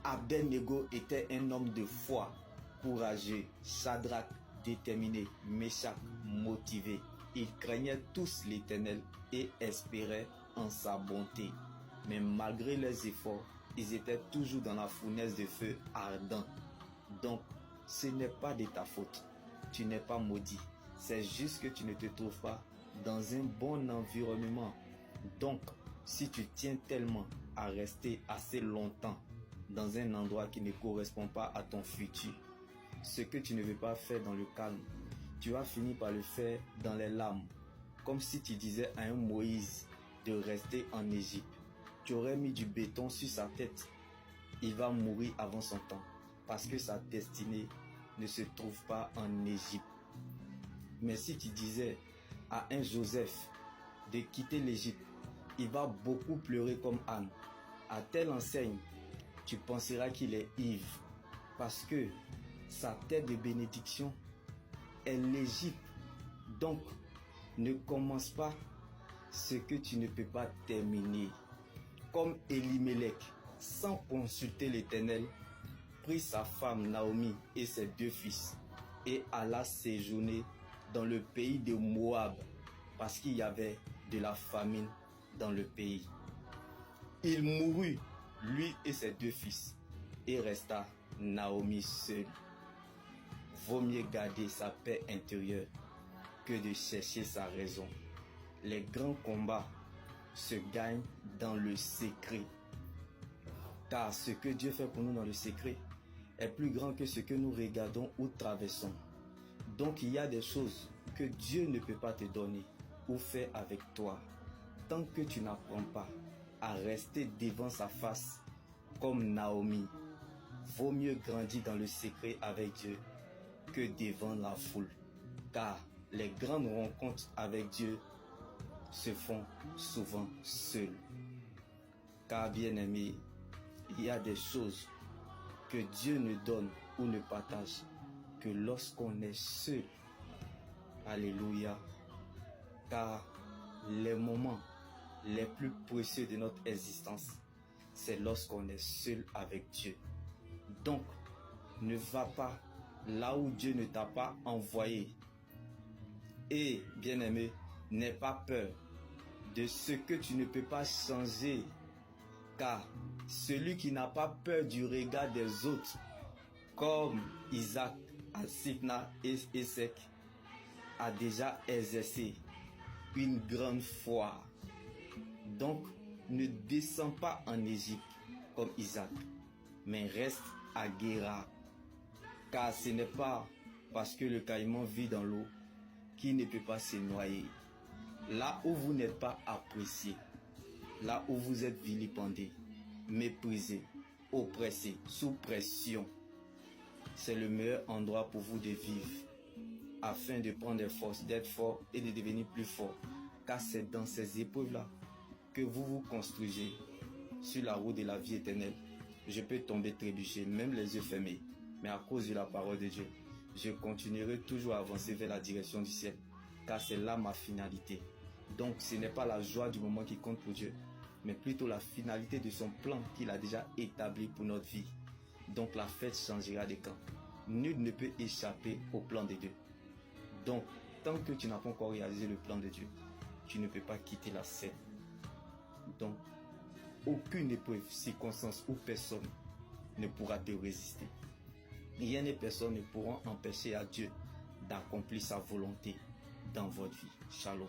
Abednego était un homme de foi, courageux. Shadrach, déterminé. Meshach, motivé. Ils craignaient tous l'Éternel et espéraient en sa bonté. Mais malgré leurs efforts, ils étaient toujours dans la fournaise de feu ardent. Donc, ce n'est pas de ta faute. Tu n'es pas maudit. C'est juste que tu ne te trouves pas dans un bon environnement. Donc, si tu tiens tellement à rester assez longtemps dans un endroit qui ne correspond pas à ton futur, ce que tu ne veux pas faire dans le calme, tu vas finir par le faire dans les larmes. Comme si tu disais à un Moïse de rester en Égypte. Tu aurais mis du béton sur sa tête. Il va mourir avant son temps parce que sa destinée ne se trouve pas en Égypte. Mais si tu disais à un Joseph de quitter l'Égypte, il va beaucoup pleurer comme Anne. À telle enseigne, tu penseras qu'il est ivre parce que sa terre de bénédiction est l'Égypte. Donc, ne commence pas ce que tu ne peux pas terminer. Comme Elimelech, sans consulter l'Éternel, prit sa femme Naomi et ses 2 fils et alla séjourner dans le pays de Moab parce qu'il y avait de la famine dans le pays. Il mourut, lui et ses 2 fils, et resta Naomi seule. Vaut mieux garder sa paix intérieure que de chercher sa raison. Les grands combats se gagnent dans le secret. Car ce que Dieu fait pour nous dans le secret est plus grand que ce que nous regardons ou traversons. Donc il y a des choses que Dieu ne peut pas te donner ou faire avec toi tant que tu n'apprends pas à rester devant sa face comme Naomi. Vaut mieux grandir dans le secret avec Dieu que devant la foule. Car les grandes rencontres avec Dieu se font souvent seules. Car bien aimé, il y a des choses que Dieu ne donne ou ne partage que lorsqu'on est seul. Alléluia. Car les moments les plus précieux de notre existence, c'est lorsqu'on est seul avec Dieu. Donc, ne va pas là où Dieu ne t'a pas envoyé. Et, bien-aimé, n'aie pas peur de ce que tu ne peux pas changer. Car celui qui n'a pas peur du regard des autres, comme Isaac à Sitna et Esek, a déjà exercé une grande foi. Donc, ne descends pas en Égypte comme Isaac, mais reste à Guéra. Car ce n'est pas parce que le caïman vit dans l'eau qu'il ne peut pas se noyer. Là où vous n'êtes pas apprécié, là où vous êtes vilipendé, méprisé, oppressé, sous pression, c'est le meilleur endroit pour vous de vivre, afin de prendre des forces, d'être fort et de devenir plus fort. Car c'est dans ces épreuves-là que vous vous construisez sur la route de la vie éternelle. Je peux tomber, trébucher, même les yeux fermés, mais à cause de la parole de Dieu, je continuerai toujours à avancer vers la direction du ciel, car c'est là ma finalité. Donc ce n'est pas la joie du moment qui compte pour Dieu, mais plutôt la finalité de son plan qu'il a déjà établi pour notre vie. Donc la fête changera de camp. Nul ne peut échapper au plan de Dieu. Donc, tant que tu n'as pas encore réalisé le plan de Dieu, tu ne peux pas quitter la scène. Donc, aucune épreuve, circonstance ou personne ne pourra te résister. Rien et personne ne pourront empêcher à Dieu d'accomplir sa volonté dans votre vie. Shalom.